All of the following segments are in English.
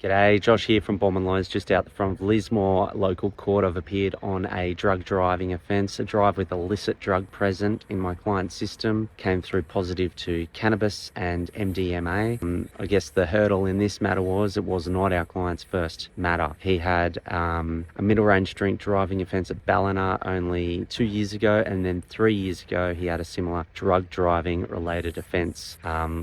G'day, Josh here from Bombing Lawyers, just out the front of Lismore local court. I've appeared on a drug driving offence, a drive with illicit drug present in my client's system. Came through positive to cannabis and MDMA. I guess the hurdle in this matter was it was not our client's first matter. He had a middle range drink driving offence at Ballina only 2 years ago, and then 3 years ago he had a similar drug driving related offence,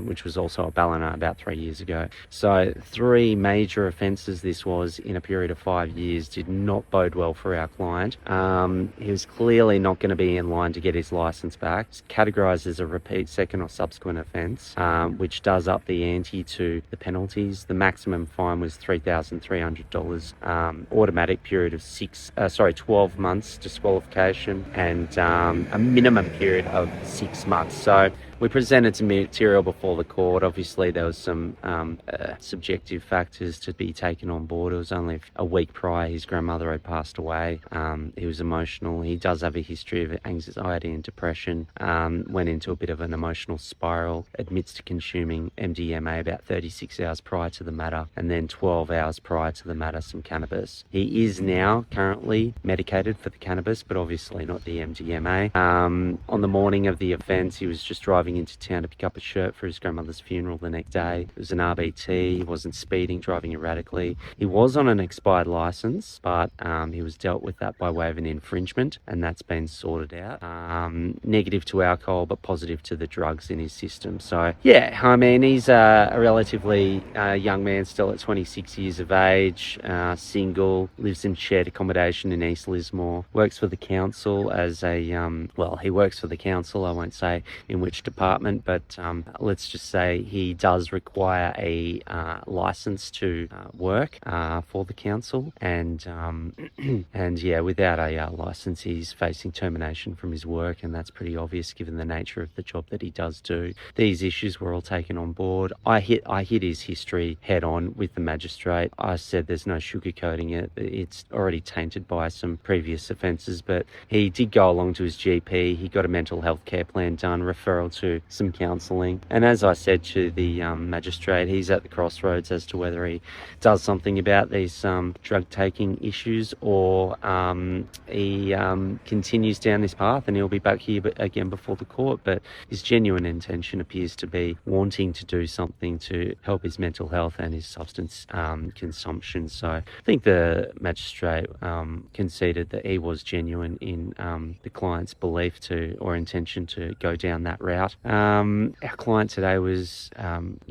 which was also at Ballina about 3 years ago. So three major offences this was in a period of 5 years. Did not bode well for our client. He was clearly not going to be in line to get his licence back. It's categorised as a repeat second or subsequent offence, which does up the ante to the penalties. The maximum fine was $3,300, automatic period of 12 months disqualification, and a minimum period of 6 months. So we presented some material before the court. Obviously, there was some subjective factors to be taken on board. It was only a week prior his grandmother had passed away. He was emotional. He does have a history of anxiety and depression. Went into a bit of an emotional spiral. Admits to consuming MDMA about 36 hours prior to the matter, and then 12 hours prior to the matter some cannabis. He is now currently medicated for the cannabis, but obviously not the MDMA. On the morning of the offence, he was just driving into town to pick up a shirt for his grandmother's funeral the next day. It was an RBT. He wasn't speeding, driving erratically. He was on an expired license, but he was dealt with that by way of an infringement, and that's been sorted out. Negative to alcohol, but positive to the drugs in his system. So yeah, I mean, he's a relatively young man still at 26 years of age, single, lives in shared accommodation in East Lismore, works for the council as a, he works for the council. I won't say in which department, but let's just say he does require a license to work for the council, and yeah, without a license he's facing termination from his work, and that's pretty obvious given the nature of the job that he does do. These issues were all taken on board. I hit his history head on with the magistrate. I said there's no sugarcoating it. It's already tainted by some previous offences, but he did go along to his GP. He got a mental health care plan done, referral to some counselling, and as I said to the magistrate, he's at the crossroads as to whether he does something about these drug taking issues, or he continues down this path, and he'll be back here again before the court. But his genuine intention appears to be wanting to do something to help his mental health and his substance consumption. So I think the magistrate conceded that he was genuine in the client's belief to or intention to go down that route. Our client today was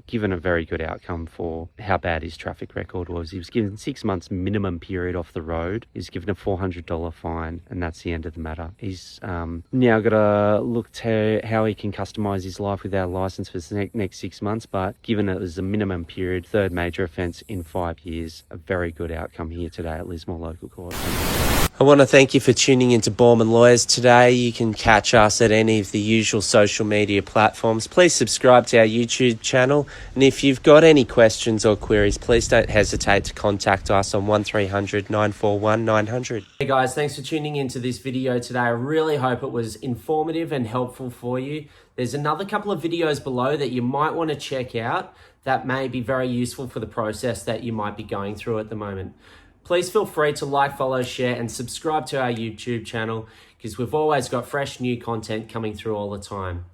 given a very good outcome for how bad his traffic record was. He was given 6 months minimum period off the road. He's given a $400 fine, and that's the end of the matter. He's now got to look to how he can customise his life without a licence for the next 6 months, but given it was a minimum period, third major offence in 5 years, a very good outcome here today at Lismore Local Court. I want to thank you for tuning into Bombing Lawyers today. You can catch us at any of the usual social media platforms. Please subscribe to our YouTube channel. And if you've got any questions or queries, please don't hesitate to contact us on 1300 941 900. Hey guys, thanks for tuning into this video today. I really hope it was informative and helpful for you. There's another couple of videos below that you might want to check out that may be very useful for the process that you might be going through at the moment. Please feel free to like, follow, share, and subscribe to our YouTube channel, because we've always got fresh new content coming through all the time.